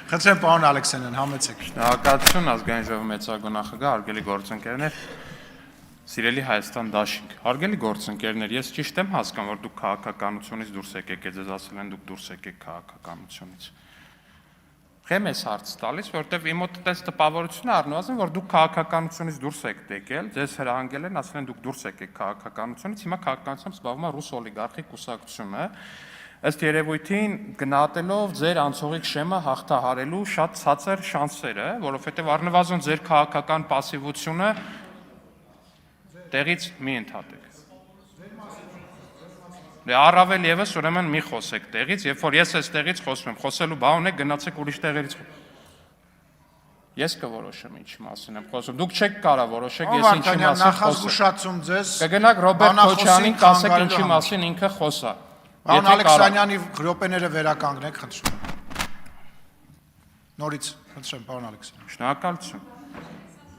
Խնդրեմ պարոն Ալեքսանյան, համեցեք։ Շնորհակալություն ազգային ժողովի մեծագույն նախագահ, հարգելի գործընկերներ, սիրելի Հայաստան դաշինք։ Հարգելի գործընկերներ, ես ճիշտ եմ հասկանում, որ դուք քաղաքականությունից դուրս եկեք, ձեզ ասել են դուք դուրս եկեք քաղաքականությունից։ Խեմ ես հարց տալիս, որովհետև իմ մոտ այդպես տպավորություն առնվազն, որ դուք քաղաքականությունից դուրս եք եկել, ձեզ հրահանգել են, ասել են դուք դուրս եկեք քաղաքականությունից, հիմա քաղաքականությամբ զբաղվում է ռուս օլիգարխի կուսակցությունը։ Ըստ երևույթին գնահատելով ձեր անցողիկ շեմը հաղթահարելու շատ ցածր շանսերը, որովհետև առնվազն ձեր քաղաքական պասիվությունը տեղից մի ընդհատեք։ Առավել եւս ուրեմն մի խոսեք տեղից, երբ որ ես այս տեղից խոսում եմ, խոսելու բան ունեք, գնացեք ուրիշ տեղերից։ Ես կորոշեմ ինչի մասին եմ խոսում։ Դուք չեք կարող որոշեք, ես ինչի մասին խոսեմ։ Նախազգուշացում ձեզ։ Կգնաք Ռոբերտ Քոչարյանին, կասեք ինչի մասին ինքը խոսա։ Պարոն Ալեքսանյանի րոպեները վերականգնեք, խնդրում եմ։ Նորից, խնդրեմ, պարոն Ալեքսանյան։ Շնորհակալություն։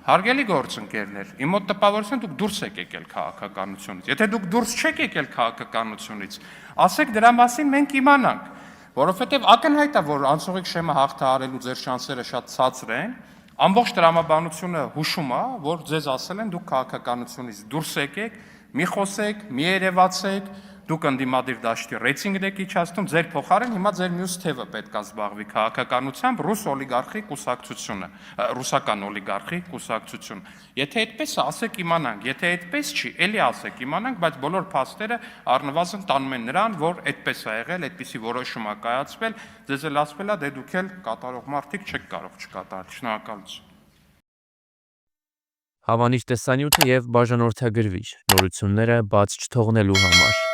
Հարգելի գործընկերներ, իմ մոտ տպավորություն դուք դուրս եք եկել քաղաքականությունից։ Եթե դուք դուրս չեք եկել քաղաքականությունից, ասեք դրա մասին մենք իմանանք, որովհետև ակնհայտ է, որ անցողիկ շեմը հաղթահարելու ձեր շանսերը շատ ցածր են։ Ամբողջ տրամաբանությունը հուշում է, որ ձեզ ասել են դուք քաղաքականությունից դուրս եկեք, մի խոսեք, մի երևացեք, դուք ընդդիմադիր դաշտի ռեյտինգ եք իջացնում, ձեր փոխարեն հիմա ձեր մյուս թևը պետք է զբաղվի քաղաքականությամբ ռուս օլիգարխի կուսակցությունը, ռուսական օլիգարխի կուսակցությունը։ Եթե այդպես է, ասեք իմանանք, եթե այդպես չի, ելի ասեք իմանանք, բայց բոլոր փաստերը առնվազն տանում են նրան, որ այդպես է եղել, այդպիսի որոշում է կայացվել, ձեզ էլ ասվել է, դե դուք էլ կատարող մարդիկ չեք կարող չկատարել։ Շնորհակալություն։ Հավանիչ տեսանյութը եւ բաժանորդագրվիչ նորությունները բաց չթողնելու համար